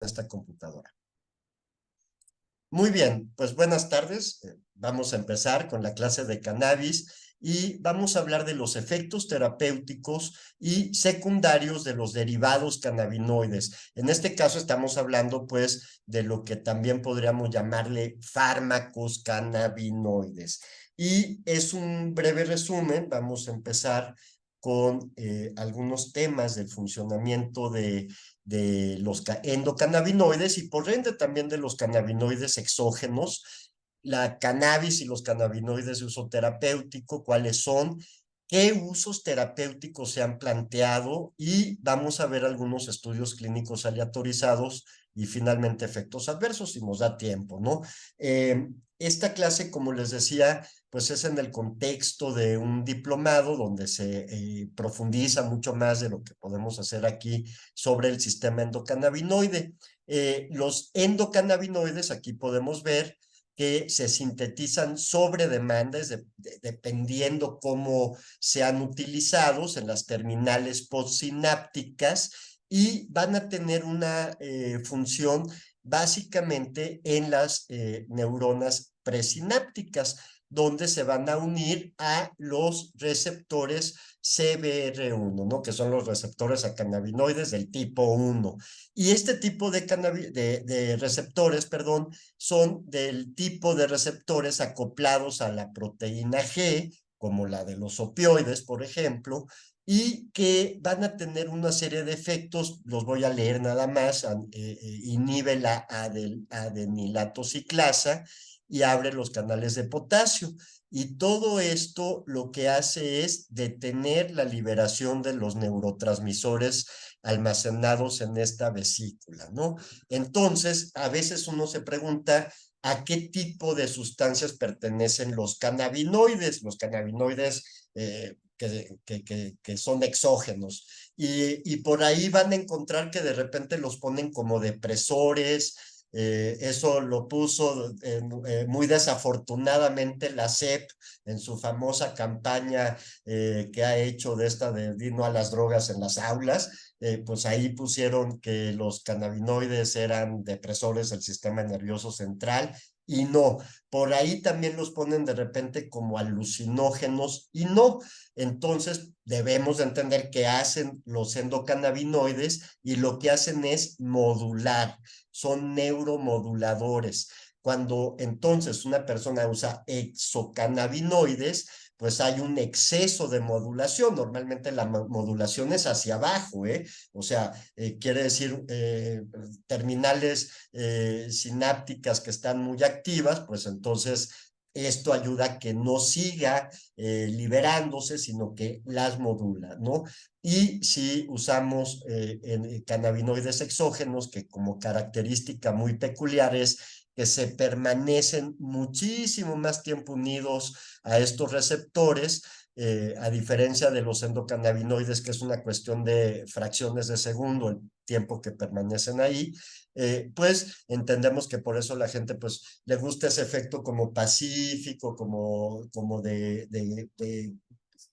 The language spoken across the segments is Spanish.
esta computadora. Muy bien, pues buenas tardes. Vamos a empezar con la clase de cannabis y vamos a hablar de los efectos terapéuticos y secundarios de los derivados cannabinoides. En este caso estamos hablando pues de lo que también podríamos llamarle fármacos cannabinoides. Y es un breve resumen, vamos a empezar con algunos temas del funcionamiento de los endocannabinoides y por ende también de los cannabinoides exógenos, la cannabis y los cannabinoides de uso terapéutico, cuáles son, qué usos terapéuticos se han planteado y vamos a ver algunos estudios clínicos aleatorizados y finalmente efectos adversos si nos da tiempo, ¿no? Esta clase, como les decía, pues es en el contexto de un diplomado donde se profundiza mucho más de lo que podemos hacer aquí sobre el sistema endocannabinoide. Los endocannabinoides, aquí podemos ver que se sintetizan sobre demanda, dependiendo cómo sean utilizados en las terminales postsinápticas y van a tener una función básicamente en las neuronas presinápticas, donde se van a unir a los receptores CBR1, ¿no? Que son los receptores a cannabinoides del tipo 1. Y este tipo de receptores, perdón, son del tipo de receptores acoplados a la proteína G, como la de los opioides, por ejemplo, y que van a tener una serie de efectos, los voy a leer nada más, inhibe la adenilato ciclasa y abre los canales de potasio. Y todo esto lo que hace es detener la liberación de los neurotransmisores almacenados en esta vesícula, ¿no? Entonces, a veces uno se pregunta a qué tipo de sustancias pertenecen los cannabinoides. Los cannabinoides que son exógenos. Y por ahí van a encontrar que de repente los ponen como depresores. Eso lo puso muy desafortunadamente la SEP en su famosa campaña que ha hecho de esta de Dino a las drogas en las aulas. Pues ahí pusieron que los cannabinoides eran depresores del sistema nervioso central y no, por ahí también los ponen de repente como alucinógenos y no. Entonces debemos de entender qué hacen los endocannabinoides y lo que hacen es modular, son neuromoduladores. Cuando entonces una persona usa exocannabinoides, pues hay un exceso de modulación. Normalmente la modulación es hacia abajo, ¿eh? O sea, quiere decir terminales sinápticas que están muy activas, pues entonces esto ayuda a que no siga liberándose, sino que las modula, ¿no? Y si usamos cannabinoides exógenos, que como característica muy peculiar es que se permanecen muchísimo más tiempo unidos a estos receptores, a diferencia de los endocannabinoides, que es una cuestión de fracciones de segundo, el tiempo que permanecen ahí, pues entendemos que por eso la gente pues le gusta ese efecto como pacífico, como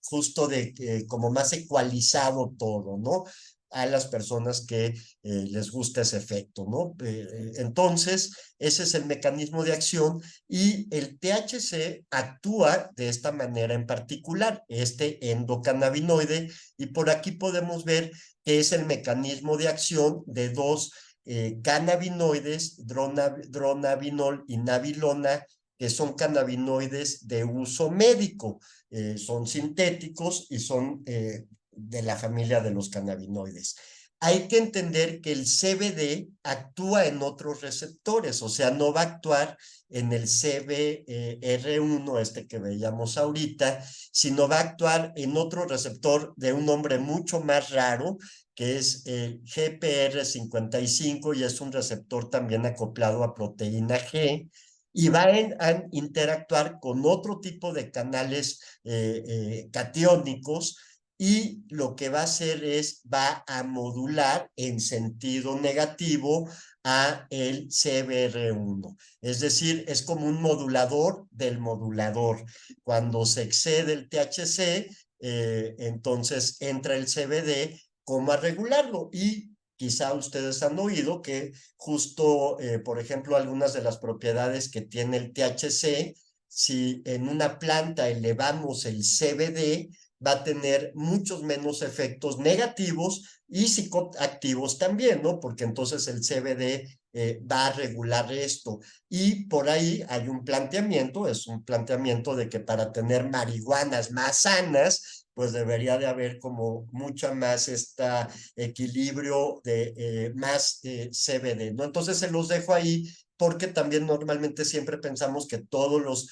justo de como más ecualizado todo, ¿no? A las personas que les gusta ese efecto, ¿no? Entonces, ese es el mecanismo de acción y el THC actúa de esta manera en particular, este endocannabinoide, y por aquí podemos ver que es el mecanismo de acción de dos cannabinoides, dronabinol y nabilona, que son cannabinoides de uso médico. Son sintéticos y son de la familia de los cannabinoides. Hay que entender que el CBD actúa en otros receptores, o sea, no va a actuar en el CBR1, este que veíamos ahorita, sino va a actuar en otro receptor de un nombre mucho más raro, que es el GPR55 y es un receptor también acoplado a proteína G y va a interactuar con otro tipo de canales catiónicos y lo que va a hacer es, va a modular en sentido negativo a el CBR1. Es decir, es como un modulador del modulador. Cuando se excede el THC, entonces entra el CBD como a regularlo y quizá ustedes han oído que justo, por ejemplo, algunas de las propiedades que tiene el THC, si en una planta elevamos el CBD, va a tener muchos menos efectos negativos y psicoactivos también, ¿no? Porque entonces el CBD va a regular esto. Y por ahí hay un planteamiento, es un planteamiento de que para tener marihuanas más sanas, pues debería de haber como mucho más este equilibrio de más CBD, ¿no? Entonces se los dejo ahí porque también normalmente siempre pensamos que todos los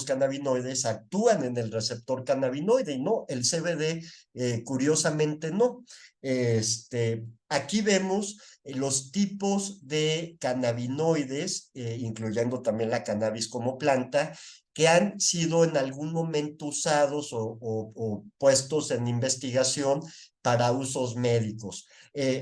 cannabinoides actúan en el receptor cannabinoide y no, el CBD curiosamente no. Aquí vemos los tipos de cannabinoides, incluyendo también la cannabis como planta, que han sido en algún momento usados o puestos en investigación para usos médicos.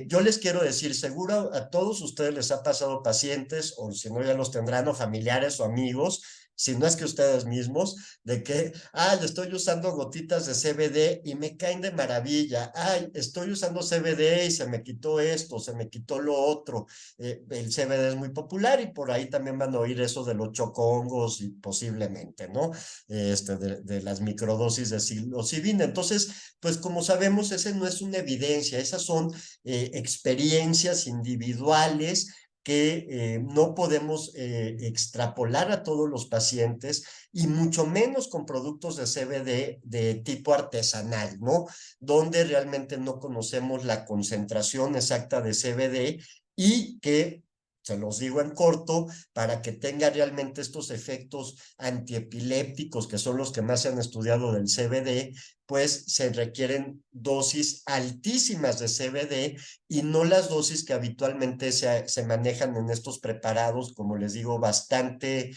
Yo les quiero decir, seguro a todos ustedes les ha pasado pacientes, o si no ya los tendrán, o familiares o amigos, si no es que ustedes mismos, de que, ay, estoy usando gotitas de CBD y me caen de maravilla, ay, estoy usando CBD y se me quitó esto, se me quitó lo otro. El CBD es muy popular y por ahí también van a oír eso de los chocongos y posiblemente, ¿no? De las microdosis de psilocibina. Entonces, pues como sabemos, esa no es una evidencia, esas son experiencias individuales que no podemos extrapolar a todos los pacientes y mucho menos con productos de CBD de tipo artesanal, ¿no? Donde realmente no conocemos la concentración exacta de CBD y que, se los digo en corto, para que tenga realmente estos efectos antiepilépticos, que son los que más se han estudiado del CBD, pues se requieren dosis altísimas de CBD y no las dosis que habitualmente se manejan en estos preparados, como les digo, bastante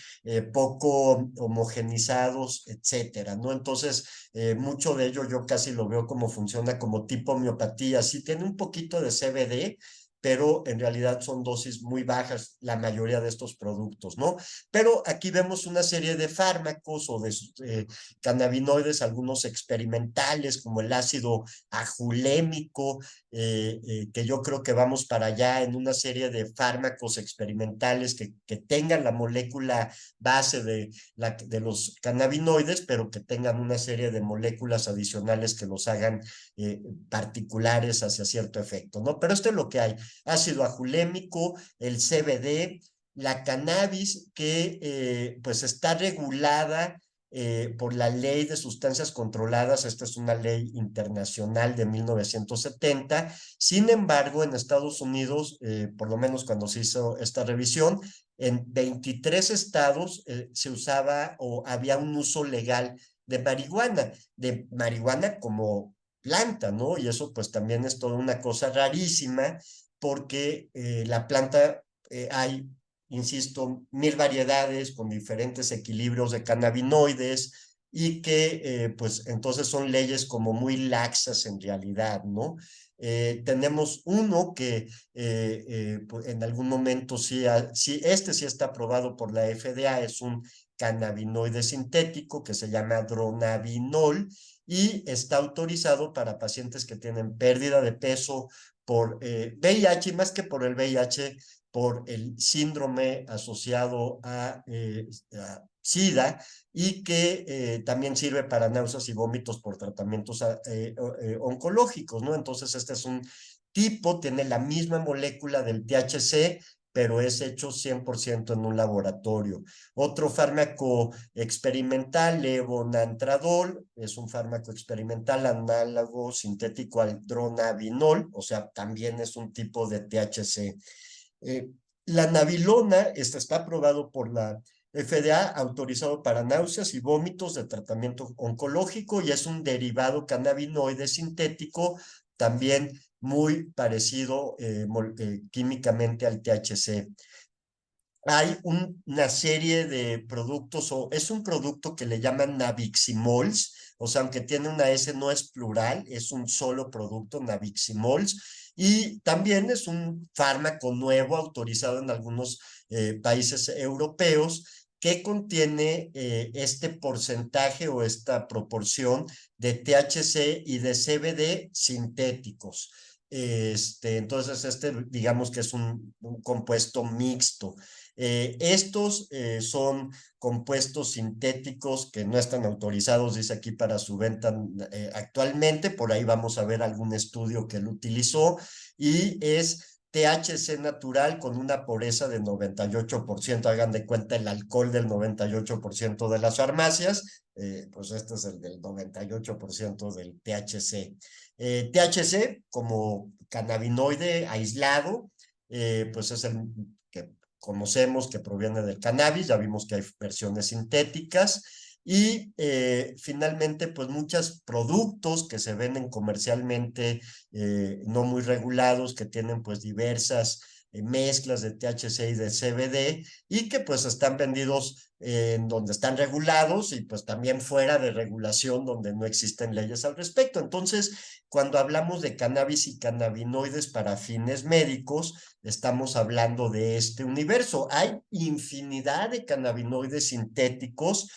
poco homogenizados, etcétera, ¿no? Entonces, mucho de ello yo casi lo veo como funciona como tipo homeopatía. Sí tiene un poquito de CBD, pero en realidad son dosis muy bajas la mayoría de estos productos, ¿no? Pero aquí vemos una serie de fármacos o de cannabinoides, algunos experimentales, como el ácido ajulémico, que yo creo que vamos para allá en una serie de fármacos experimentales que tengan la molécula base de los cannabinoides, pero que tengan una serie de moléculas adicionales que los hagan eh, particulares hacia cierto efecto, ¿no? Pero esto es lo que hay. Ácido ajulémico, el CBD, la cannabis que pues está regulada por la Ley de Sustancias Controladas. Esta es una ley internacional de 1970. Sin embargo, en Estados Unidos, por lo menos cuando se hizo esta revisión, en 23 estados se usaba o había un uso legal de marihuana como planta, ¿no? Y eso pues también es toda una cosa rarísima porque la planta hay, insisto, 1000 variedades con diferentes equilibrios de cannabinoides y que pues entonces son leyes como muy laxas en realidad, ¿no? Tenemos uno que pues en algún momento sí está aprobado por la FDA, es un cannabinoide sintético que se llama dronabinol y está autorizado para pacientes que tienen pérdida de peso por VIH y más que por el VIH, por el síndrome asociado a SIDA y que también sirve para náuseas y vómitos por tratamientos oncológicos, ¿no? Entonces este es un tipo, tiene la misma molécula del THC, pero es hecho 100% en un laboratorio. Otro fármaco experimental, levonantradol, es un fármaco experimental análogo sintético al dronabinol, o sea, también es un tipo de THC. Eh, la nabilona, esta está aprobado por la FDA, autorizado para náuseas y vómitos de tratamiento oncológico y es un derivado cannabinoide sintético, también muy parecido químicamente al THC. Hay una serie de productos, o es un producto que le llaman Nabiximols, o sea, aunque tiene una S, no es plural, es un solo producto, Nabiximols, y también es un fármaco nuevo autorizado en algunos países europeos que contiene este porcentaje o esta proporción de THC y de CBD sintéticos. Entonces, digamos que es un compuesto mixto. Estos son compuestos sintéticos que no están autorizados, dice aquí, para su venta actualmente. Por ahí vamos a ver algún estudio que lo utilizó y es THC natural con una pureza de 98%. Hagan de cuenta el alcohol del 98% de las farmacias, pues este es el del 98% del THC. THC como cannabinoide aislado, pues es el que conocemos que proviene del cannabis, ya vimos que hay versiones sintéticas y finalmente pues muchos productos que se venden comercialmente no muy regulados, que tienen pues diversas mezclas de THC y de CBD y que pues están vendidos en donde están regulados y pues también fuera de regulación donde no existen leyes al respecto. Entonces, cuando hablamos de cannabis y cannabinoides para fines médicos, estamos hablando de este universo. Hay infinidad de cannabinoides sintéticos,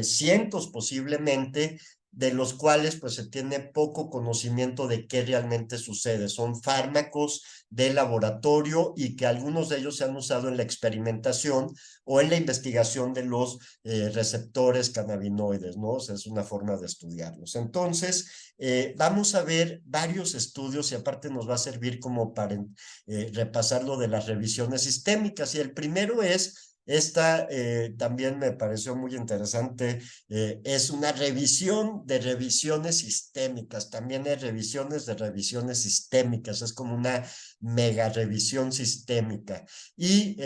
cientos posiblemente, de los cuales pues se tiene poco conocimiento de qué realmente sucede. Son fármacos de laboratorio y que algunos de ellos se han usado en la experimentación o en la investigación de los receptores cannabinoides, ¿no? O sea, es una forma de estudiarlos. Entonces, vamos a ver varios estudios y aparte nos va a servir como para repasar lo de las revisiones sistémicas. Y el primero es esta también me pareció muy interesante, es una revisión de revisiones sistémicas, también hay revisiones de revisiones sistémicas, es como una mega revisión sistémica y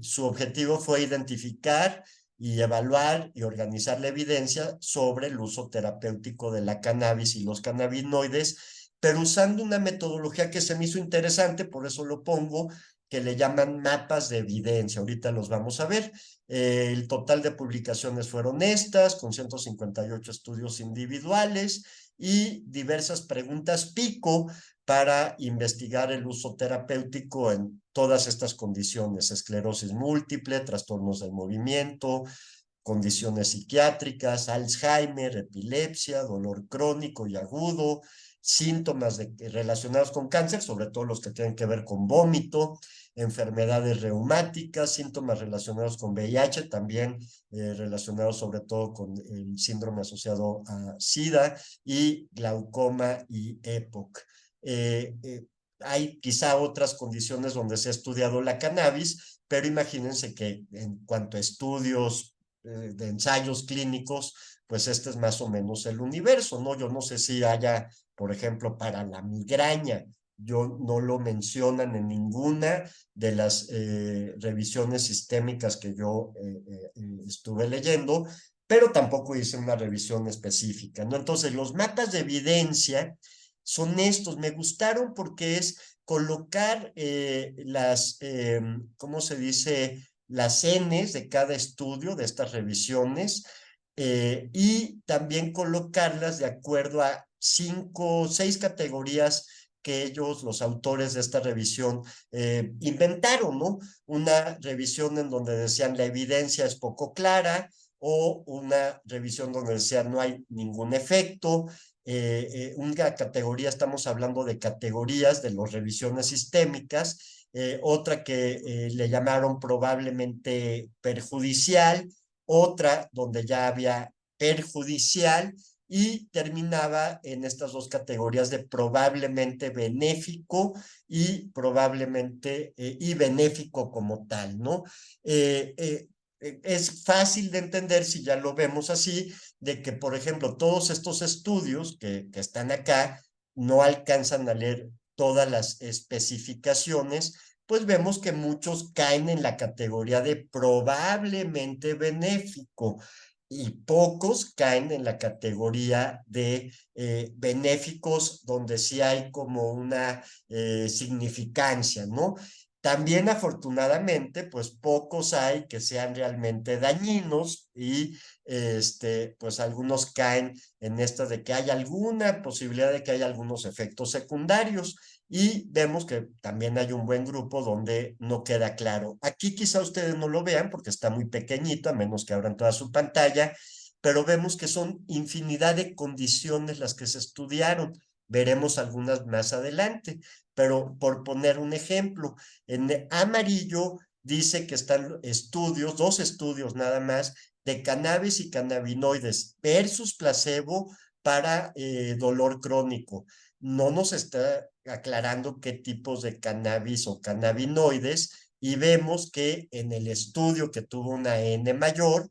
su objetivo fue identificar y evaluar y organizar la evidencia sobre el uso terapéutico de la cannabis y los cannabinoides, pero usando una metodología que se me hizo interesante, por eso lo pongo, que le llaman mapas de evidencia. Ahorita los vamos a ver. El total de publicaciones fueron estas, con 158 estudios individuales y diversas preguntas pico para investigar el uso terapéutico en todas estas condiciones: esclerosis múltiple, trastornos del movimiento, condiciones psiquiátricas, Alzheimer, epilepsia, dolor crónico y agudo, síntomas relacionados con cáncer, sobre todo los que tienen que ver con vómito, enfermedades reumáticas, síntomas relacionados con VIH, también relacionados sobre todo con el síndrome asociado a SIDA y glaucoma y EPOC. Hay quizá otras condiciones donde se ha estudiado la cannabis, pero imagínense que en cuanto a estudios de ensayos clínicos, pues este es más o menos el universo, ¿no? Yo no sé si haya, por ejemplo, para la migraña, yo no lo mencionan en ninguna de las revisiones sistémicas que yo estuve leyendo, pero tampoco hice una revisión específica, ¿no? Entonces, los mapas de evidencia son estos, me gustaron porque es colocar ¿cómo se dice? Las Ns de cada estudio de estas revisiones y también colocarlas de acuerdo a 6 categorías que ellos, los autores de esta revisión, inventaron, ¿no? Una revisión en donde decían la evidencia es poco clara, o una revisión donde decían no hay ningún efecto. Una categoría, estamos hablando de categorías de las revisiones sistémicas, otra que le llamaron probablemente perjudicial, otra donde ya había perjudicial y terminaba en estas dos categorías de probablemente benéfico y probablemente y benéfico como tal, ¿no? Es fácil de entender si ya lo vemos así, de que, por ejemplo, todos estos estudios que están acá no alcanzan a leer todas las especificaciones, pues vemos que muchos caen en la categoría de probablemente benéfico y pocos caen en la categoría de benéficos, donde sí hay como una significancia, ¿no? También afortunadamente, pues pocos hay que sean realmente dañinos y pues algunos caen en esto de que hay alguna posibilidad de que haya algunos efectos secundarios y vemos que también hay un buen grupo donde no queda claro. Aquí quizá ustedes no lo vean porque está muy pequeñito, a menos que abran toda su pantalla, pero vemos que son infinidad de condiciones las que se estudiaron. Veremos algunas más adelante, pero por poner un ejemplo, en amarillo dice que están estudios, 2 estudios nada más, de cannabis y cannabinoides versus placebo para dolor crónico. No nos está aclarando qué tipos de cannabis o cannabinoides y vemos que en el estudio que tuvo una N mayor,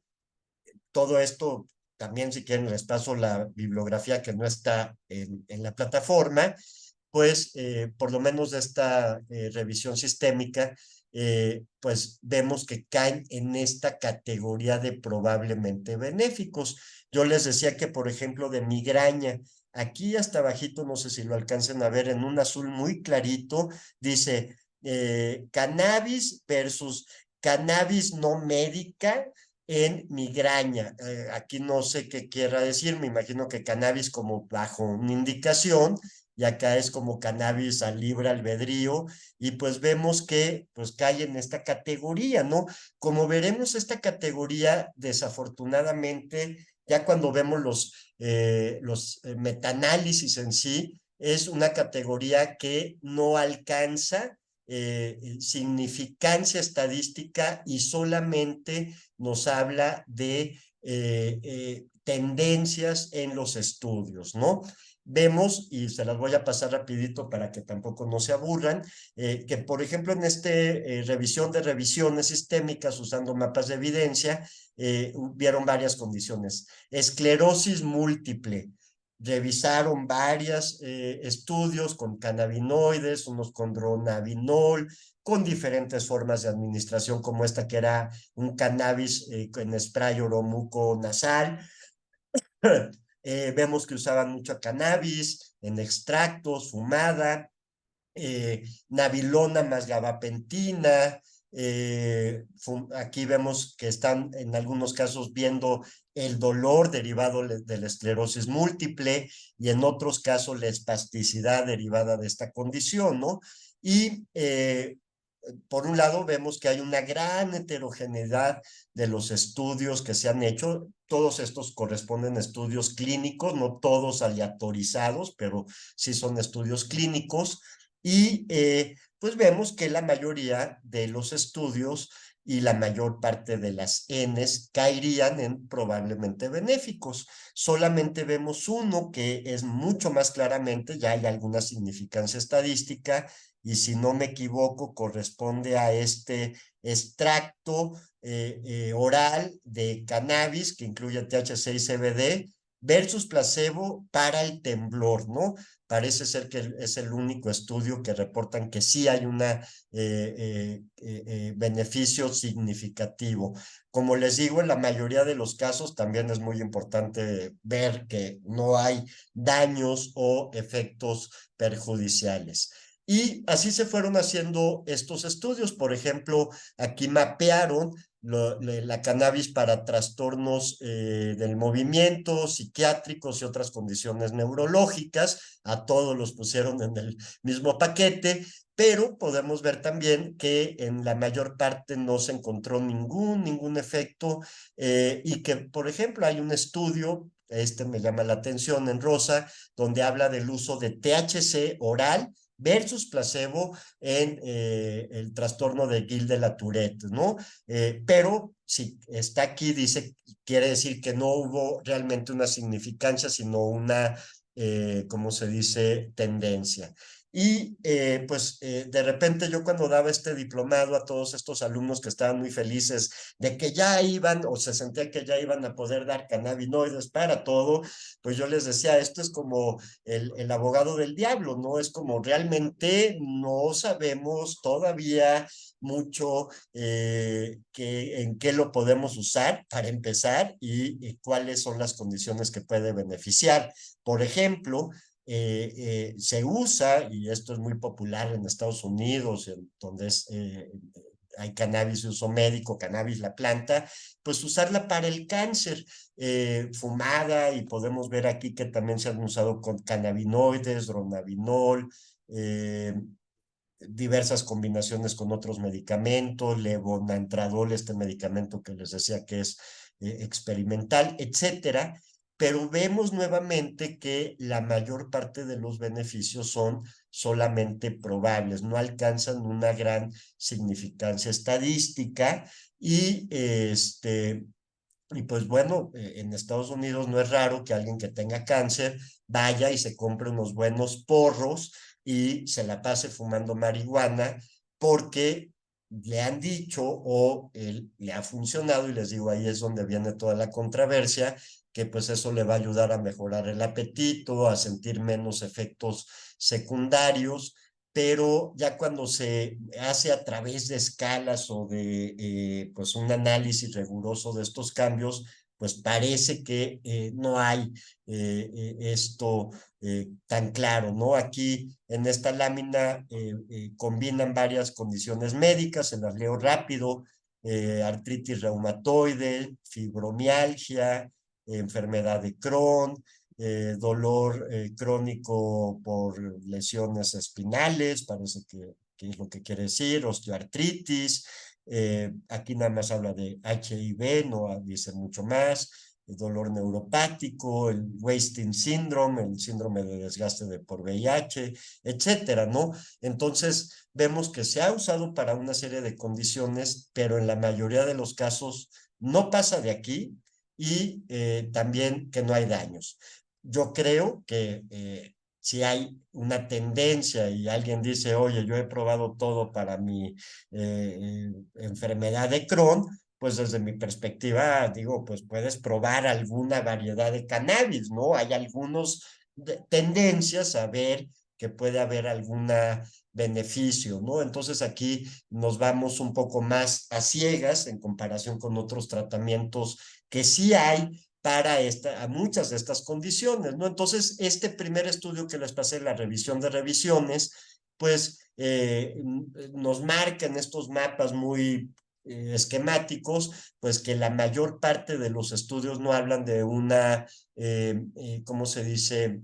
todo esto también si quieren les paso la bibliografía que no está en la plataforma, pues por lo menos de esta revisión sistémica, pues vemos que caen en esta categoría de probablemente benéficos. Yo les decía que, por ejemplo, de migraña, aquí hasta abajito, no sé si lo alcancen a ver, en un azul muy clarito, dice cannabis versus cannabis no médica en migraña. Aquí no sé qué quiera decir, me imagino que cannabis como bajo una indicación, y acá es como cannabis a libre albedrío, y pues vemos que pues cae en esta categoría, ¿no? Como veremos esta categoría, desafortunadamente, ya cuando vemos los metaanálisis en sí, es una categoría que no alcanza significancia estadística y solamente nos habla de tendencias en los estudios, ¿no? Vemos, y se las voy a pasar rapidito para que tampoco no se aburran, que por ejemplo en este revisión de revisiones sistémicas usando mapas de evidencia, vieron varias condiciones. Esclerosis múltiple, revisaron varios estudios con cannabinoides, unos con dronabinol, con diferentes formas de administración como esta que era un cannabis en spray oromuco nasal. Vemos que usaban mucho cannabis en extractos, fumada, nabilona más gabapentina. Aquí vemos que están en algunos casos viendo el dolor derivado de la esclerosis múltiple y en otros casos la espasticidad derivada de esta condición, ¿no? Y por un lado, vemos que hay una gran heterogeneidad de los estudios que se han hecho. Todos estos corresponden a estudios clínicos, no todos aleatorizados, pero sí son estudios clínicos. Y pues vemos que la mayoría de los estudios y la mayor parte de las Ns caerían en probablemente benéficos. Solamente vemos uno que es mucho más claramente, ya hay alguna significancia estadística, y si no me equivoco, corresponde a este extracto oral de cannabis que incluye THC y CBD versus placebo para el temblor, ¿no? Parece ser que es el único estudio que reportan que sí hay un beneficio significativo. Como les digo, en la mayoría de los casos también es muy importante ver que no hay daños o efectos perjudiciales. Y así se fueron haciendo estos estudios. Por ejemplo, aquí mapearon la cannabis para trastornos del movimiento, psiquiátricos y otras condiciones neurológicas. A todos los pusieron en el mismo paquete, pero podemos ver también que en la mayor parte no se encontró ningún efecto y que, por ejemplo, hay un estudio, este me llama la atención en rosa, donde habla del uso de THC oral versus placebo en el trastorno de Guillain-Barré, ¿no? Pero si está aquí, dice, quiere decir que no hubo realmente una significancia, sino una, ¿cómo se dice?, tendencia. Y pues de repente yo cuando daba este diplomado a todos estos alumnos que estaban muy felices de que ya iban o se sentía que ya iban a poder dar cannabinoides para todo, pues yo les decía, esto es como el abogado del diablo, ¿no? Es como realmente no sabemos todavía mucho en qué lo podemos usar para empezar y cuáles son las condiciones que puede beneficiar. Por ejemplo, se usa, y esto es muy popular en Estados Unidos, donde hay cannabis de uso médico, cannabis la planta, pues usarla para el cáncer, fumada, y podemos ver aquí que también se han usado con cannabinoides, dronabinol, diversas combinaciones con otros medicamentos, levonantradol, este medicamento que les decía que es experimental, etcétera. pero vemos nuevamente que la mayor parte de los beneficios son solamente probables, no alcanzan una gran significancia estadística y pues bueno, en Estados Unidos no es raro que alguien que tenga cáncer vaya y se compre unos buenos porros y se la pase fumando marihuana porque le han dicho o él le ha funcionado, y les digo, ahí es donde viene toda la controversia, que pues eso le va a ayudar a mejorar el apetito, a sentir menos efectos secundarios, pero ya cuando se hace a través de escalas o de pues un análisis riguroso de estos cambios, pues parece que no hay esto tan claro, ¿no? Aquí en esta lámina combinan varias condiciones médicas, se las leo rápido: artritis reumatoide, fibromialgia, enfermedad de Crohn, dolor crónico por lesiones espinales, parece que es lo que quiere decir, osteoartritis, aquí nada más habla de HIV, no dice mucho más, el dolor neuropático, el wasting syndrome, el síndrome de desgaste por VIH, etcétera, ¿no? Entonces, vemos que se ha usado para una serie de condiciones, pero en la mayoría de los casos no pasa de aquí y también que no hay daños. Yo creo que si hay una tendencia y alguien dice, oye, yo he probado todo para mi enfermedad de Crohn, pues desde mi perspectiva digo, pues puedes probar alguna variedad de cannabis, ¿no? Hay algunas tendencias a ver que puede haber algún beneficio, ¿no? Entonces aquí nos vamos un poco más a ciegas en comparación con otros tratamientos que sí hay para a muchas de estas condiciones, ¿no? Entonces, este primer estudio que les pasé, la revisión de revisiones, pues nos marca en estos mapas muy esquemáticos, pues que la mayor parte de los estudios no hablan de una, ¿cómo se dice?,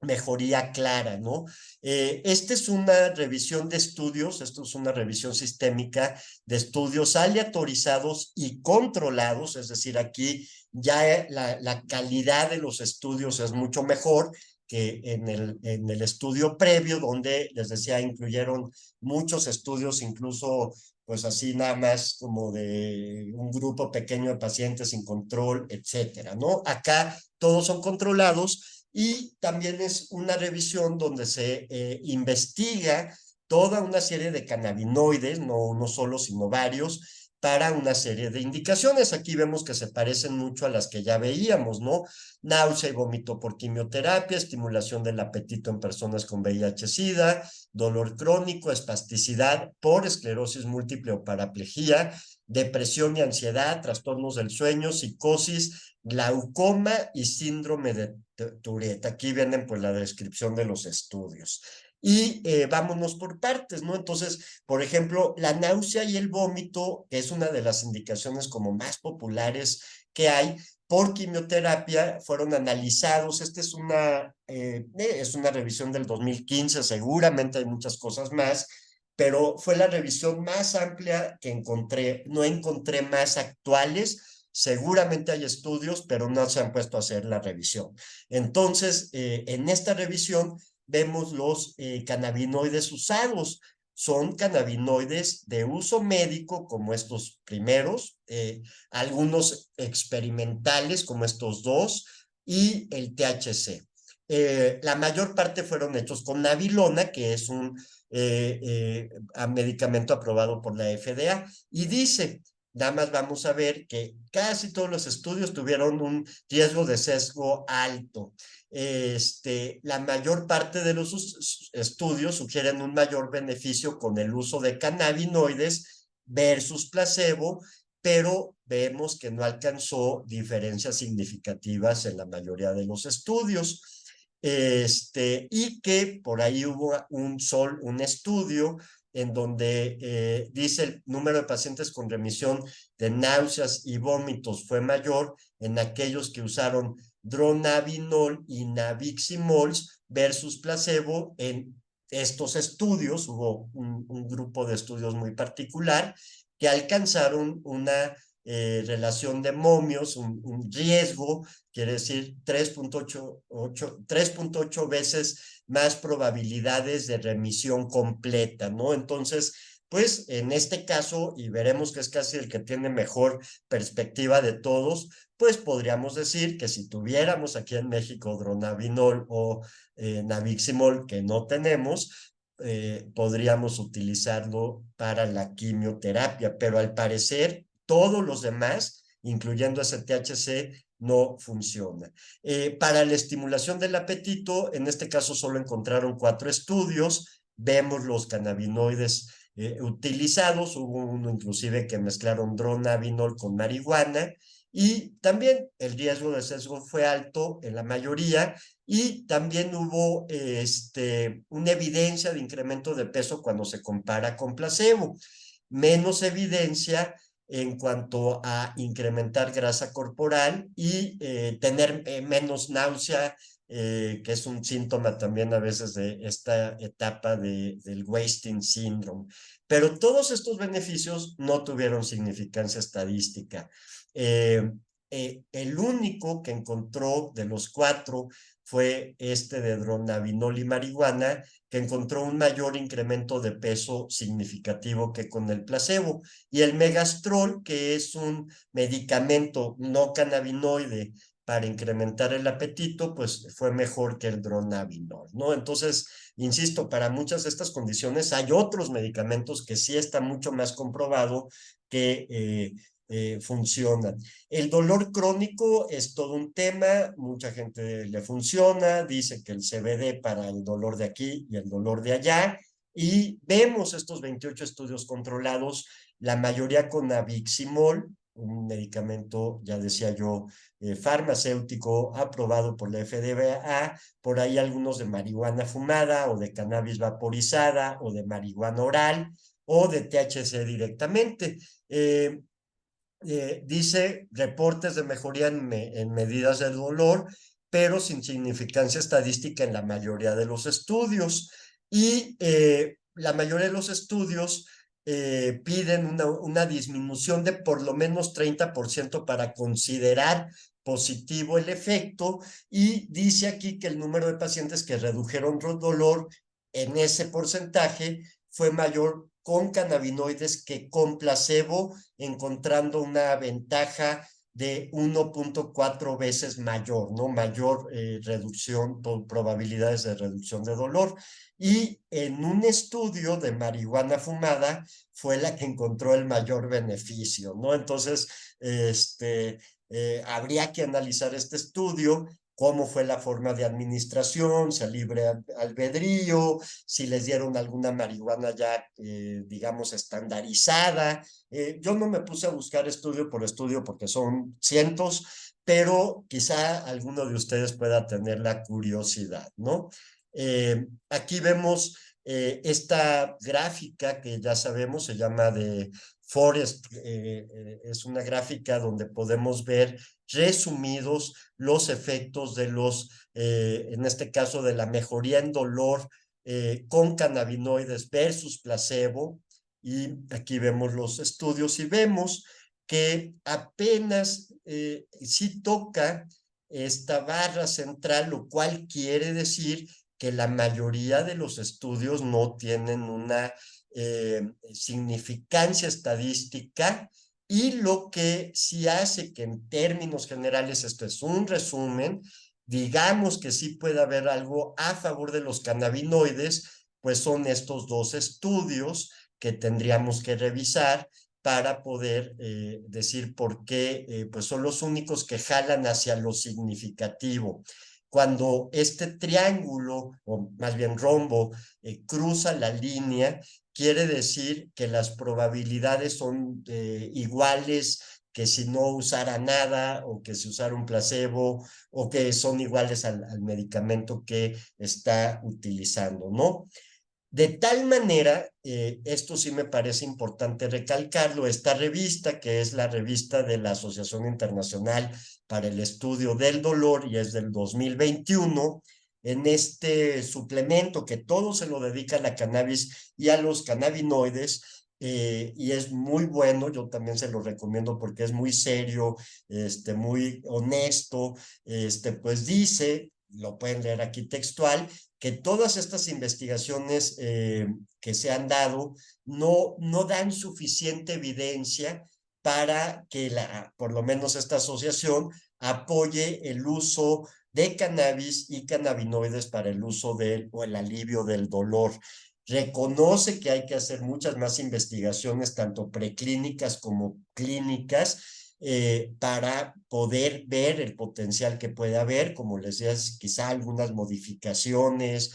mejoría clara, ¿no? Esta es una revisión de estudios, esto es una revisión sistémica de estudios aleatorizados y controlados, es decir, aquí ya la calidad de los estudios es mucho mejor que en el estudio previo, donde les decía, incluyeron muchos estudios, incluso pues así nada más como de un grupo pequeño de pacientes sin control, etcétera, ¿no? Acá todos son controlados y también es una revisión donde se investiga toda una serie de cannabinoides, no uno solo, sino varios, para una serie de indicaciones. Aquí vemos que se parecen mucho a las que ya veíamos, ¿no? Náusea y vómito por quimioterapia, estimulación del apetito en personas con VIH-Sida, dolor crónico, espasticidad por esclerosis múltiple o paraplegia, depresión y ansiedad, trastornos del sueño, psicosis, glaucoma y síndrome de Tourette. Aquí vienen pues la descripción de los estudios. Y vámonos por partes, ¿no? Entonces, por ejemplo, la náusea y el vómito, que es una de las indicaciones como más populares que hay por quimioterapia, fueron analizados. Esta es una revisión del 2015, seguramente hay muchas cosas más, pero fue la revisión más amplia que encontré. No encontré más actuales. Seguramente hay estudios, pero no se han puesto a hacer la revisión. Entonces, en esta revisión vemos los cannabinoides usados. Son cannabinoides de uso médico, como estos primeros, algunos experimentales, como estos dos, y el THC. La mayor parte fueron hechos con nabilona, que es un medicamento aprobado por la FDA, y dice, nada más vamos a ver que casi todos los estudios tuvieron un riesgo de sesgo alto. La mayor parte de los estudios sugieren un mayor beneficio con el uso de cannabinoides versus placebo, pero vemos que no alcanzó diferencias significativas en la mayoría de los estudios. Y que por ahí hubo un estudio en donde dice el número de pacientes con remisión de náuseas y vómitos fue mayor en aquellos que usaron dronabinol y nabiximol versus placebo. En estos estudios hubo un grupo de estudios muy particular que alcanzaron una relación de momios, un riesgo, quiere decir 3.8 veces más probabilidades de remisión completa, ¿no? Entonces, pues en este caso, y veremos que es casi el que tiene mejor perspectiva de todos, pues podríamos decir que si tuviéramos aquí en México dronabinol o nabiximol, que no tenemos, podríamos utilizarlo para la quimioterapia, pero al parecer todos los demás, incluyendo ese THC, no funciona. Para la estimulación del apetito, en este caso solo encontraron 4 estudios, vemos los cannabinoides utilizados, hubo uno inclusive que mezclaron dronabinol con marihuana, y también el riesgo de sesgo fue alto en la mayoría, y también hubo una evidencia de incremento de peso cuando se compara con placebo, menos evidencia en cuanto a incrementar grasa corporal y tener menos náusea, que es un síntoma también a veces de esta etapa del wasting syndrome. Pero todos estos beneficios no tuvieron significancia estadística. El único que encontró de los 4 fue este de dronabinol y marihuana, que encontró un mayor incremento de peso significativo que con el placebo. Y el megastrol, que es un medicamento no cannabinoide para incrementar el apetito, pues fue mejor que el dronabinol, ¿no? Entonces, insisto, para muchas de estas condiciones hay otros medicamentos que sí está mucho más comprobado que funcionan. El dolor crónico es todo un tema, mucha gente le funciona, dice que el CBD para el dolor de aquí y el dolor de allá, y vemos estos 28 estudios controlados, la mayoría con nabiximol, un medicamento, ya decía yo, farmacéutico aprobado por la FDA, por ahí algunos de marihuana fumada o de cannabis vaporizada o de marihuana oral o de THC directamente. Dice reportes de mejoría en medidas de dolor, pero sin significancia estadística en la mayoría de los estudios. Y la mayoría de los estudios piden una disminución de por lo menos 30% para considerar positivo el efecto, y dice aquí que el número de pacientes que redujeron dolor en ese porcentaje fue mayor con cannabinoides que con placebo, encontrando una ventaja de 1.4 veces mayor, ¿no? Mayor reducción, probabilidades de reducción de dolor. Y en un estudio de marihuana fumada fue la que encontró el mayor beneficio, ¿no? Entonces, habría que analizar este estudio, cómo fue la forma de administración, si a libre albedrío, si les dieron alguna marihuana ya, digamos, estandarizada. Yo no me puse a buscar estudio por estudio porque son cientos, pero quizá alguno de ustedes pueda tener la curiosidad, ¿no? Aquí vemos esta gráfica que ya sabemos, se llama de Forest, es una gráfica donde podemos ver resumidos los efectos de en este caso, de la mejoría en dolor con cannabinoides versus placebo. Y aquí vemos los estudios y vemos que apenas sí toca esta barra central, lo cual quiere decir que la mayoría de los estudios no tienen una significancia estadística, y lo que sí hace que en términos generales, esto es un resumen, digamos que sí puede haber algo a favor de los cannabinoides, pues son estos 2 estudios que tendríamos que revisar para poder decir por qué pues son los únicos que jalan hacia lo significativo. Cuando este triángulo, o más bien rombo, cruza la línea, quiere decir que las probabilidades son iguales que si no usara nada, o que si usara un placebo, o que son iguales al medicamento que está utilizando, ¿no? De tal manera, esto sí me parece importante recalcarlo, esta revista, que es la revista de la Asociación Internacional para el Estudio del Dolor, y es del 2021, en este suplemento que todo se lo dedica a la cannabis y a los cannabinoides, y es muy bueno. Yo también se lo recomiendo porque es muy serio, muy honesto. Pues dice, lo pueden leer aquí textual, que todas estas investigaciones que se han dado no dan suficiente evidencia para que por lo menos esta asociación apoye el uso de cannabis y cannabinoides para el uso o el alivio del dolor. Reconoce que hay que hacer muchas más investigaciones, tanto preclínicas como clínicas, para poder ver el potencial que puede haber, como les decía, quizá algunas modificaciones,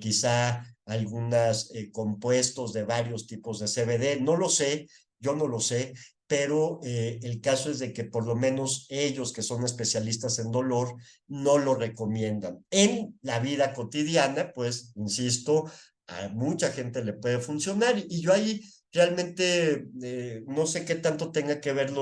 quizá algunos compuestos de varios tipos de CBD, no lo sé, yo no lo sé, pero el caso es de que por lo menos ellos que son especialistas en dolor no lo recomiendan. En la vida cotidiana, pues, insisto, a mucha gente le puede funcionar y yo ahí realmente no sé qué tanto tenga que ver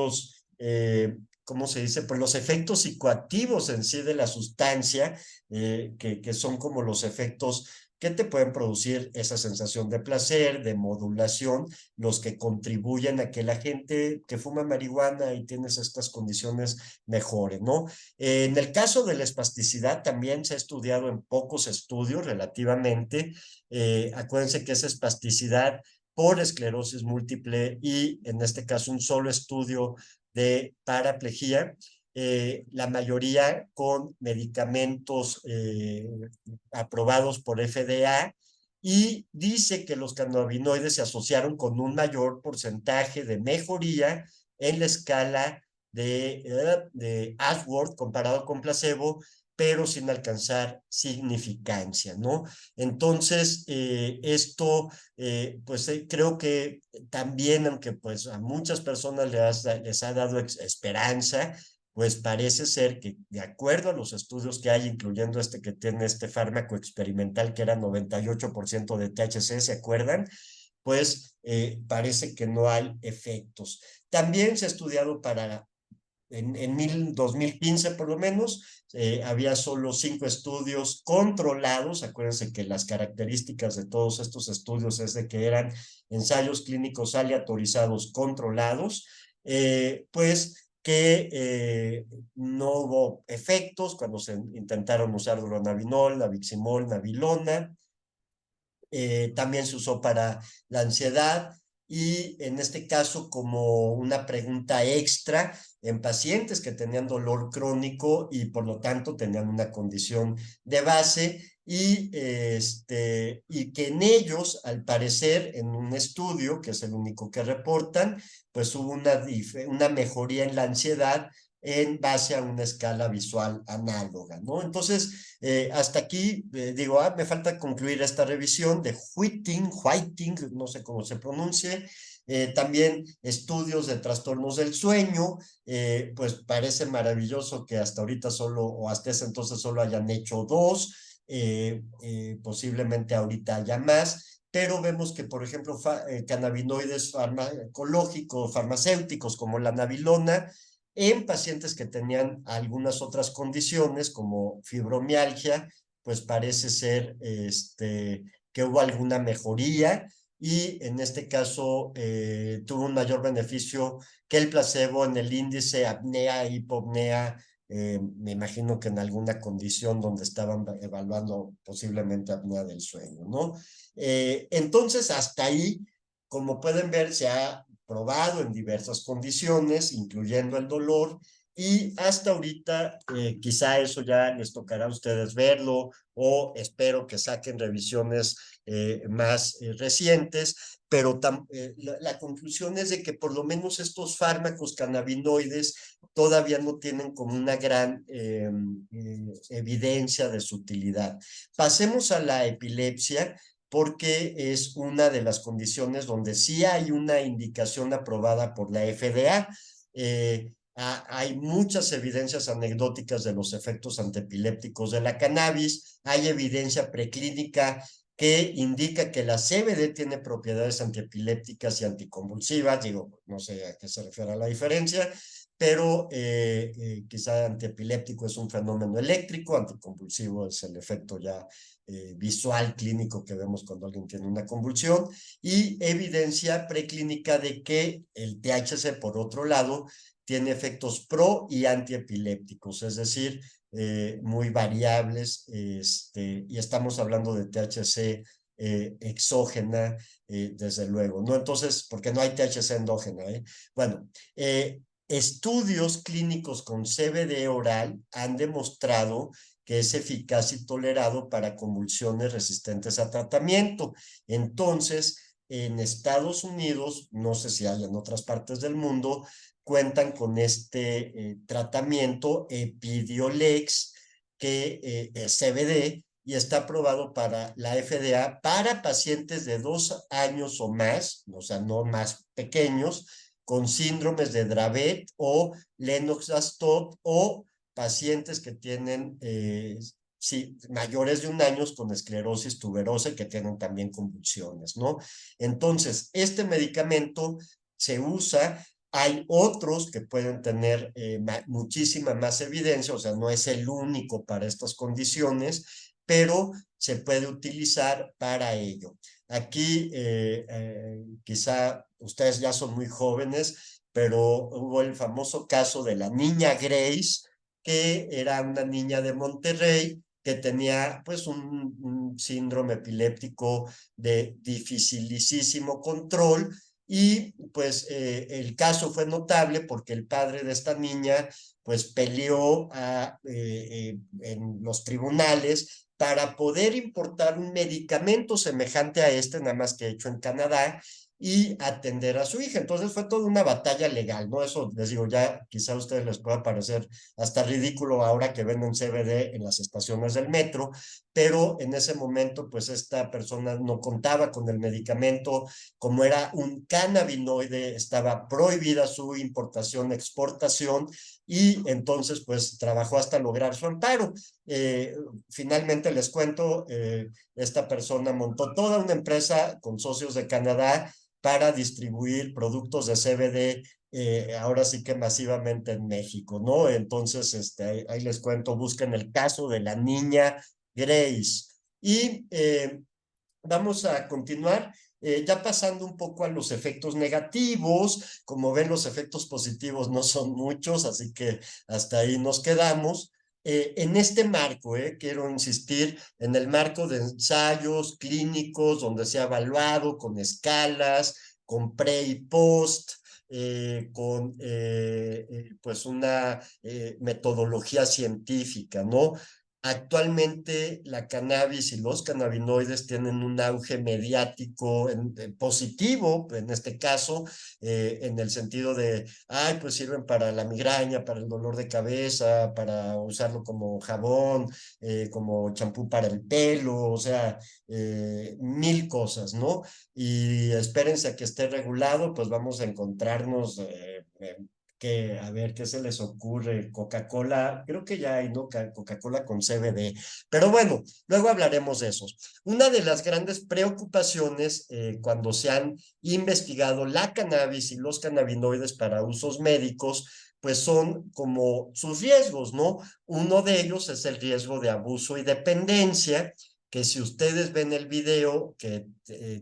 ¿cómo se dice? Pues los efectos psicoactivos en sí de la sustancia, que son como los efectos que te pueden producir esa sensación de placer, de modulación, los que contribuyen a que la gente que fuma marihuana y tienes estas condiciones mejore, ¿no? En el caso de la espasticidad también se ha estudiado en pocos estudios relativamente. Acuérdense que es espasticidad por esclerosis múltiple y en este caso un solo estudio de paraplegia, la mayoría con medicamentos aprobados por FDA, y dice que los cannabinoides se asociaron con un mayor porcentaje de mejoría en la escala de Ashworth comparado con placebo, pero sin alcanzar significancia, ¿no? Entonces, pues creo que también, aunque pues a muchas personas les ha dado esperanza, pues parece ser que de acuerdo a los estudios que hay, incluyendo que tiene este fármaco experimental que era 98% de THC, ¿se acuerdan? Pues parece que no hay efectos. También se ha estudiado en 2015 por lo menos, había solo 5 estudios controlados. Acuérdense que las características de todos estos estudios es de que eran ensayos clínicos aleatorizados controlados, pues que no hubo efectos cuando se intentaron usar dronabinol, nabiximol, nabilona. También se usó para la ansiedad y en este caso como una pregunta extra en pacientes que tenían dolor crónico y por lo tanto tenían una condición de base, y que en ellos, al parecer, en un estudio, que es el único que reportan, pues hubo una mejoría en la ansiedad en base a una escala visual análoga, ¿no? Entonces, hasta aquí, digo, me falta concluir esta revisión de Whiting, no sé cómo se pronuncie. También estudios de trastornos del sueño. Pues parece maravilloso que hasta ahorita solo, o hasta ese entonces solo hayan hecho 2, posiblemente ahorita haya más, pero vemos que, por ejemplo, cannabinoides farmacológicos, farmacéuticos como la nabilona, en pacientes que tenían algunas otras condiciones como fibromialgia, pues parece ser que hubo alguna mejoría y en este caso tuvo un mayor beneficio que el placebo en el índice apnea, hipopnea, me imagino que en alguna condición donde estaban evaluando posiblemente apnea del sueño, ¿no? Entonces, hasta ahí, como pueden ver, se ha probado en diversas condiciones, incluyendo el dolor, y hasta ahorita quizá eso ya les tocará a ustedes verlo, o espero que saquen revisiones más recientes, pero la conclusión es de que por lo menos estos fármacos cannabinoides todavía no tienen como una gran evidencia de su utilidad. Pasemos a la epilepsia, porque es una de las condiciones donde sí hay una indicación aprobada por la FDA. Hay muchas evidencias anecdóticas de los efectos antiepilépticos de la cannabis, hay evidencia preclínica que indica que la CBD tiene propiedades antiepilépticas y anticonvulsivas. Digo, no sé a qué se refiere a la diferencia, pero quizá antiepiléptico es un fenómeno eléctrico, anticonvulsivo es el efecto ya visual clínico que vemos cuando alguien tiene una convulsión, y evidencia preclínica de que el THC, por otro lado, tiene efectos pro y antiepilépticos, es decir, muy variables, y estamos hablando de THC exógena, desde luego, ¿no? Entonces, porque no hay THC endógena, ¿eh? Bueno, estudios clínicos con CBD oral han demostrado que es eficaz y tolerado para convulsiones resistentes a tratamiento. Entonces, en Estados Unidos, no sé si hay en otras partes del mundo, cuentan con este tratamiento Epidiolex, que es CBD y está aprobado para la FDA para pacientes de 2 años o más, o sea, no más pequeños, con síndromes de Dravet o Lennox-Gastaut, o pacientes que tienen sí, mayores de 1 año con esclerosis tuberosa y que tienen también convulsiones, ¿no? Entonces, este medicamento se usa. Hay otros que pueden tener muchísima más evidencia, o sea, no es el único para estas condiciones, pero se puede utilizar para ello. Aquí quizá ustedes ya son muy jóvenes, pero hubo el famoso caso de la niña Grace, que era una niña de Monterrey que tenía pues un síndrome epiléptico de dificilísimo control, y pues el caso fue notable porque el padre de esta niña pues peleó en los tribunales para poder importar un medicamento semejante a este, nada más que hecho en Canadá, y atender a su hija. Entonces fue toda una batalla legal, ¿no? Eso les digo, ya quizá a ustedes les pueda parecer hasta ridículo ahora que venden CBD en las estaciones del metro, pero en ese momento pues esta persona no contaba con el medicamento. Como era un cannabinoide, estaba prohibida su importación, exportación, y entonces pues trabajó hasta lograr su amparo. Eh, Finalmente les cuento, esta persona montó toda una empresa con socios de Canadá para distribuir productos de CBD, ahora sí que masivamente en México, ¿no? Entonces, ahí les cuento, busquen el caso de la niña Grace. Y vamos a continuar, ya pasando un poco a los efectos negativos. Como ven, los efectos positivos no son muchos, así que hasta ahí nos quedamos. En este marco, quiero insistir, en el marco de ensayos clínicos donde se ha evaluado con escalas, con pre y post, con pues una metodología científica, ¿no? Actualmente la cannabis y los cannabinoides tienen un auge mediático positivo, en este caso, en el sentido de, ay, pues sirven para la migraña, para el dolor de cabeza, para usarlo como jabón, como champú para el pelo, o sea, mil cosas, ¿no? Y espérense a que esté regulado, pues vamos a encontrarnos que, a ver, ¿qué se les ocurre? Coca-Cola, creo que ya hay, ¿no? Coca-Cola con CBD. Pero bueno, luego hablaremos de esos. Una de las grandes preocupaciones cuando se han investigado la cannabis y los cannabinoides para usos médicos, pues son como sus riesgos, ¿no? Uno de ellos es el riesgo de abuso y dependencia, que si ustedes ven el video que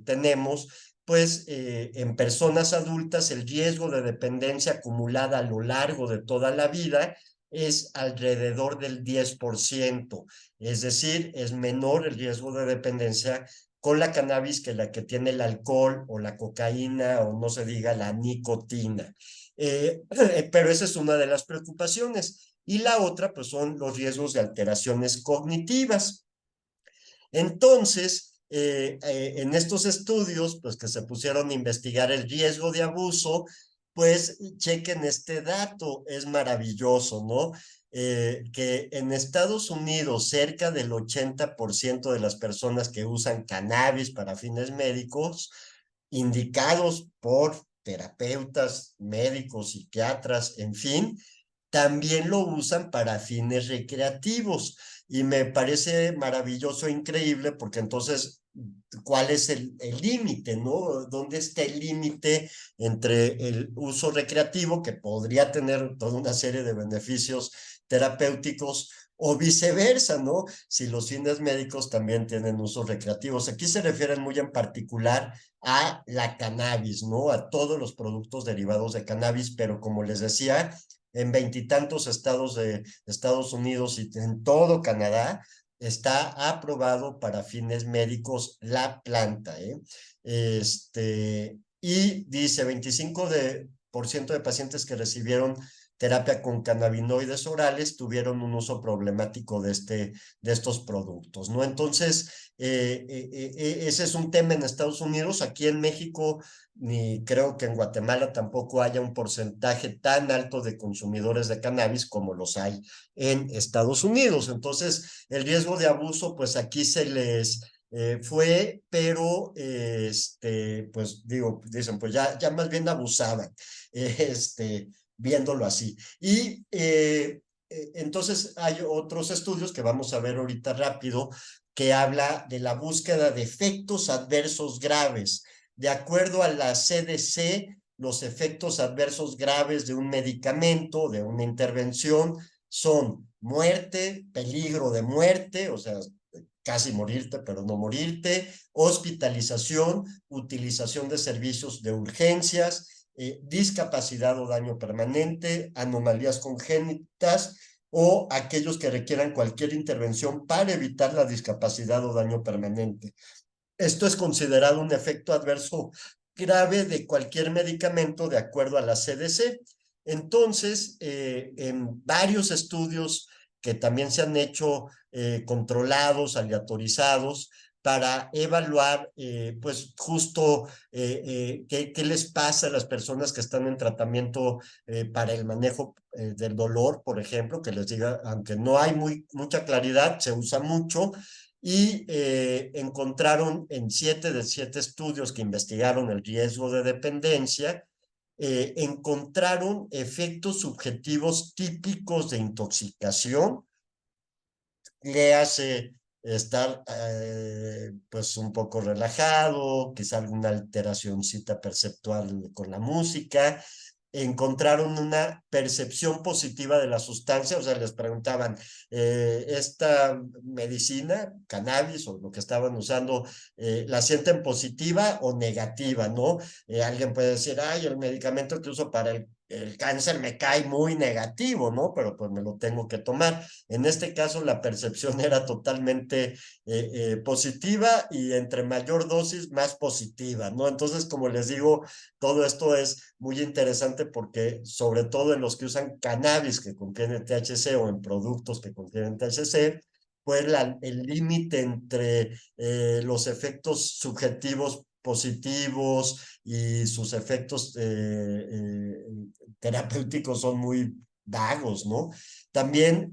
tenemos, pues en personas adultas el riesgo de dependencia acumulada a lo largo de toda la vida es alrededor del 10%. Es decir, es menor el riesgo de dependencia con la cannabis que la que tiene el alcohol o la cocaína, o no se diga la nicotina. Pero esa es una de las preocupaciones. Y la otra, pues son los riesgos de alteraciones cognitivas. Entonces, en estos estudios, pues que se pusieron a investigar el riesgo de abuso, pues chequen este dato, es maravilloso, ¿no? Que en Estados Unidos cerca del 80% de las personas que usan cannabis para fines médicos, indicados por terapeutas, médicos, psiquiatras, en fin, también lo usan para fines recreativos. Y me parece maravilloso e increíble porque entonces, ¿cuál es el límite, no? ¿Dónde está el límite entre el uso recreativo, que podría tener toda una serie de beneficios terapéuticos, o viceversa, ¿no? Si los fines médicos también tienen usos recreativos. Aquí se refieren muy en particular a la cannabis, ¿no? A todos los productos derivados de cannabis, pero como les decía, en veintitantos estados de Estados Unidos y en todo Canadá está aprobado para fines médicos la planta, ¿eh? Y dice 25% de pacientes que recibieron terapia con cannabinoides orales tuvieron un uso problemático de estos productos, ¿no? Entonces, ese es un tema en Estados Unidos. Aquí en México, ni creo que en Guatemala tampoco haya un porcentaje tan alto de consumidores de cannabis como los hay en Estados Unidos. Entonces, el riesgo de abuso, pues aquí se les fue, pero pues digo, dicen, pues ya más bien abusaban, viéndolo así. Y entonces hay otros estudios que vamos a ver ahorita rápido, que habla de la búsqueda de efectos adversos graves. De acuerdo a la CDC, los efectos adversos graves de un medicamento, de una intervención, son muerte, peligro de muerte, o sea, casi morirte, pero no morirte, hospitalización, utilización de servicios de urgencias, discapacidad o daño permanente, anomalías congénitas o aquellos que requieran cualquier intervención para evitar la discapacidad o daño permanente. Esto es considerado un efecto adverso grave de cualquier medicamento de acuerdo a la CDC. Entonces, en varios estudios que también se han hecho controlados, aleatorizados, para evaluar, pues justo qué les pasa a las personas que están en tratamiento para el manejo del dolor, por ejemplo, que les diga, aunque no hay mucha claridad, se usa mucho, y encontraron en 7 de 7 estudios que investigaron el riesgo de dependencia, encontraron efectos subjetivos típicos de intoxicación, le hace estar pues un poco relajado, quizá alguna alteracióncita perceptual con la música. Encontraron una percepción positiva de la sustancia, o sea, les preguntaban, ¿esta medicina, cannabis o lo que estaban usando, la sienten positiva o negativa, ¿no? Alguien puede decir, ay, el medicamento que uso para el cáncer me cae muy negativo, ¿no? Pero pues me lo tengo que tomar. En este caso, la percepción era totalmente positiva y entre mayor dosis, más positiva, ¿no? Entonces, como les digo, todo esto es muy interesante porque, sobre todo en los que usan cannabis que contiene THC o en productos que contienen THC, pues el límite entre los efectos subjetivos positivos y sus efectos terapéuticos son muy vagos, ¿no? También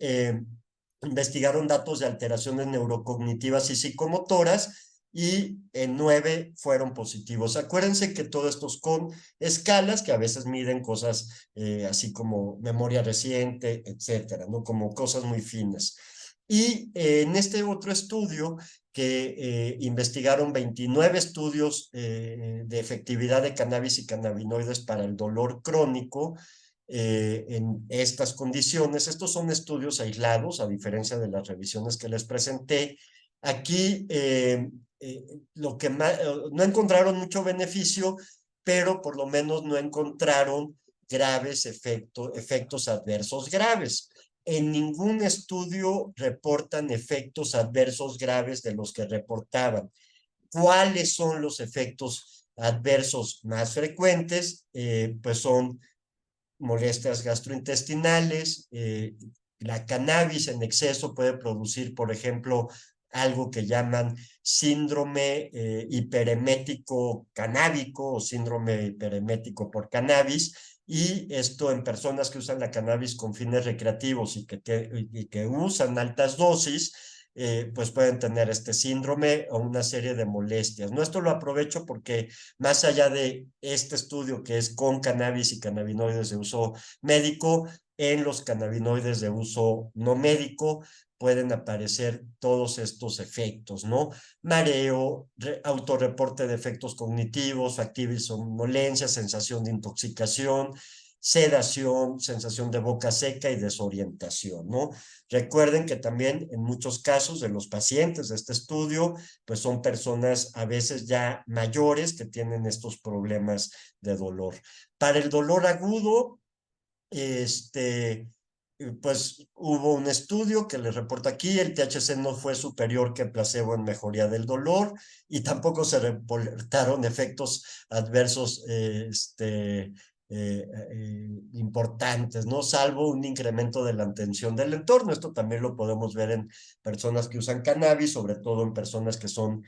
investigaron datos de alteraciones neurocognitivas y psicomotoras y en 9 fueron positivos. Acuérdense que todo esto es con escalas que a veces miden cosas así como memoria reciente, etcétera, ¿no? Como cosas muy finas. Y en este otro estudio que investigaron 29 estudios de efectividad de cannabis y cannabinoides para el dolor crónico, en estas condiciones. Estos son estudios aislados, a diferencia de las revisiones que les presenté. Aquí lo que no encontraron mucho beneficio, pero por lo menos no encontraron graves efectos adversos graves. En ningún estudio reportan efectos adversos graves de los que reportaban. ¿Cuáles son los efectos adversos más frecuentes? Pues son molestias gastrointestinales. La cannabis en exceso puede producir, por ejemplo, algo que llaman síndrome hiperemético canábico o síndrome hiperemético por cannabis. Y esto en personas que usan la cannabis con fines recreativos y que usan altas dosis, pues pueden tener este síndrome o una serie de molestias. No, esto lo aprovecho porque más allá de este estudio que es con cannabis y cannabinoides de uso médico, en los cannabinoides de uso no médico pueden aparecer todos estos efectos, ¿no? Mareo, autorreporte de efectos cognitivos, actividad y somnolencia, sensación de intoxicación, sedación, sensación de boca seca y desorientación, ¿no? Recuerden que también en muchos casos de los pacientes de este estudio, pues son personas a veces ya mayores que tienen estos problemas de dolor. Para el dolor agudo, pues hubo un estudio que les reporta aquí, el THC no fue superior que placebo en mejoría del dolor y tampoco se reportaron efectos adversos importantes, ¿no? Salvo un incremento de la atención del entorno. Esto también lo podemos ver en personas que usan cannabis, sobre todo en personas que son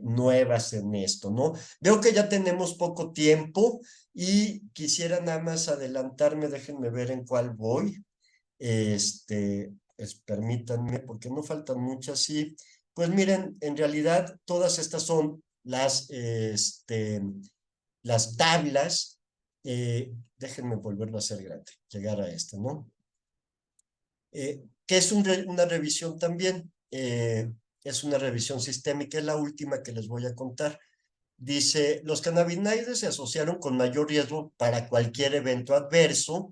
nuevas en esto, ¿no? Veo que ya tenemos poco tiempo. Y quisiera nada más adelantarme, déjenme ver en cuál voy. Permítanme, porque no faltan muchas, sí. Pues miren, en realidad todas estas son las tablas. Déjenme volverlo a hacer grande, llegar a esta, ¿no? Que es una revisión también. Es una revisión sistémica, es la última que les voy a contar. Dice, los cannabinoides se asociaron con mayor riesgo para cualquier evento adverso,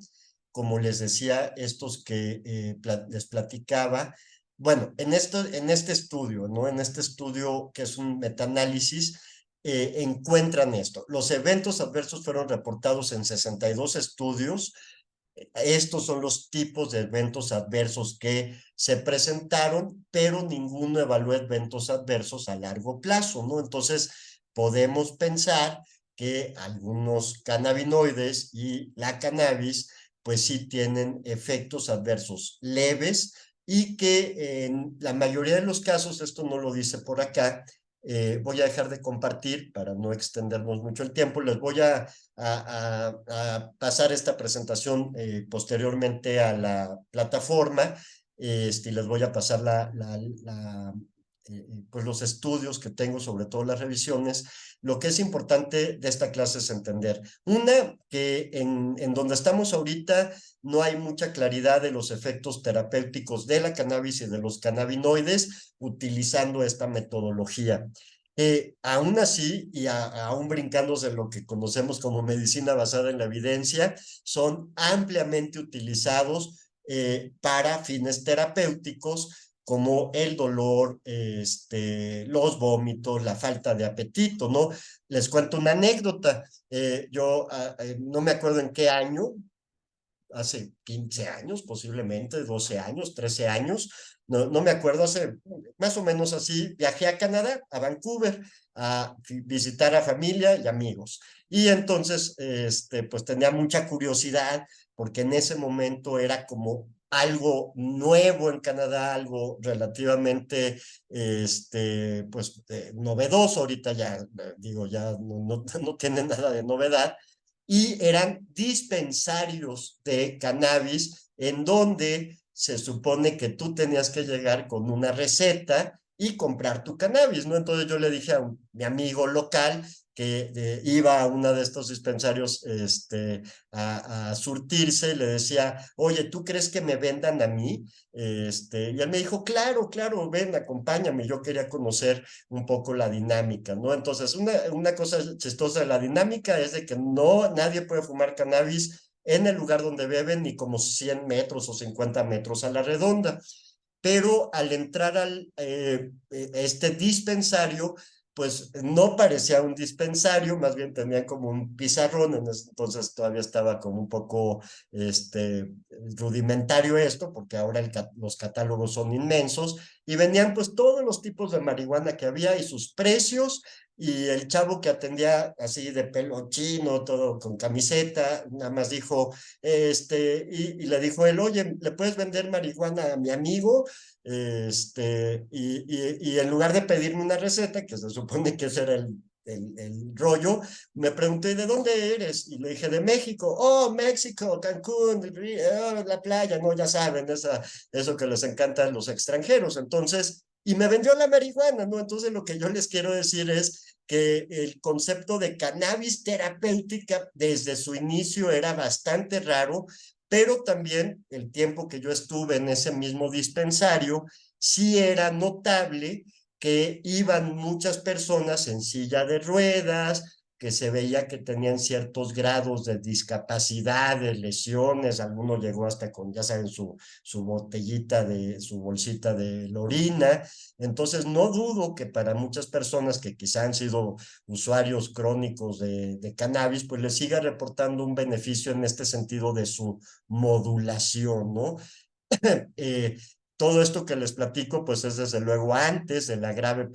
como les decía, estos que les platicaba. Bueno, en este estudio, ¿no? En este estudio que es un metaanálisis, encuentran esto. Los eventos adversos fueron reportados en 62 estudios. Estos son los tipos de eventos adversos que se presentaron, pero ninguno evaluó eventos adversos a largo plazo, ¿no? Entonces, podemos pensar que algunos cannabinoides y la cannabis, pues sí tienen efectos adversos leves y que en la mayoría de los casos, esto no lo dice por acá, voy a dejar de compartir para no extendernos mucho el tiempo, les voy a pasar esta presentación posteriormente a la plataforma y les voy a pasar pues los estudios que tengo, sobre todo las revisiones. Lo que es importante de esta clase es entender, una, que en donde estamos ahorita no hay mucha claridad de los efectos terapéuticos de la cannabis y de los cannabinoides utilizando esta metodología. Aún así, y aún brincándose lo que conocemos como medicina basada en la evidencia, son ampliamente utilizados para fines terapéuticos como el dolor, los vómitos, la falta de apetito, ¿no? Les cuento una anécdota. Yo no me acuerdo en qué año, hace 15 años, posiblemente 12 años, 13 años, no me acuerdo, hace más o menos así, viajé a Canadá, a Vancouver, a visitar a familia y amigos. Y entonces, pues tenía mucha curiosidad, porque en ese momento era como algo nuevo en Canadá, algo relativamente, pues, novedoso. Ahorita ya, digo, ya no tiene nada de novedad, y eran dispensarios de cannabis en donde se supone que tú tenías que llegar con una receta y comprar tu cannabis, ¿no? Entonces yo le dije a mi amigo local que iba a uno de estos dispensarios a surtirse, y le decía, oye, ¿tú crees que me vendan a mí? Y él me dijo, claro, claro, ven, acompáñame. Yo quería conocer un poco la dinámica, ¿no? Entonces, una cosa chistosa de la dinámica es de que nadie puede fumar cannabis en el lugar donde beben ni como 100 metros o 50 metros a la redonda. Pero al entrar este dispensario, pues no parecía un dispensario, más bien tenía como un pizarrón, entonces todavía estaba como un poco rudimentario esto, porque ahora los catálogos son inmensos, y venían pues todos los tipos de marihuana que había y sus precios, y el chavo que atendía así de pelo chino, todo con camiseta, nada más dijo, y le dijo él, oye, ¿le puedes vender marihuana a mi amigo? Y en lugar de pedirme una receta, que se supone que ese era el rollo, me pregunté, ¿de dónde eres? Y le dije, de México. Oh, México, Cancún, la playa, no, ya saben, eso que les encanta a los extranjeros. Entonces, y me vendió la marihuana, ¿no? Entonces, lo que yo les quiero decir es que el concepto de cannabis terapéutica desde su inicio era bastante raro, pero también el tiempo que yo estuve en ese mismo dispensario, sí era notable que iban muchas personas en silla de ruedas, que se veía que tenían ciertos grados de discapacidad, de lesiones, alguno llegó hasta con, ya saben, su botellita su bolsita de orina. Entonces, no dudo que para muchas personas que quizá han sido usuarios crónicos de cannabis, pues les siga reportando un beneficio en este sentido de su modulación, ¿no? Eh, todo esto que les platico, pues es desde luego antes de la grave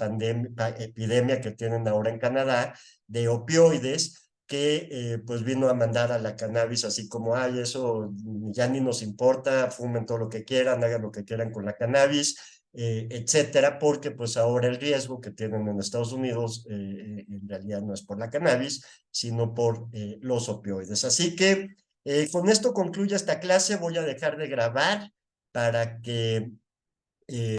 epidemia que tienen ahora en Canadá de opioides, que pues vino a mandar a la cannabis así como, ay, eso ya ni nos importa, fumen todo lo que quieran, hagan lo que quieran con la cannabis, etcétera, porque pues ahora el riesgo que tienen en Estados Unidos en realidad no es por la cannabis, sino por los opioides. Así que con esto concluye esta clase, voy a dejar de grabar para que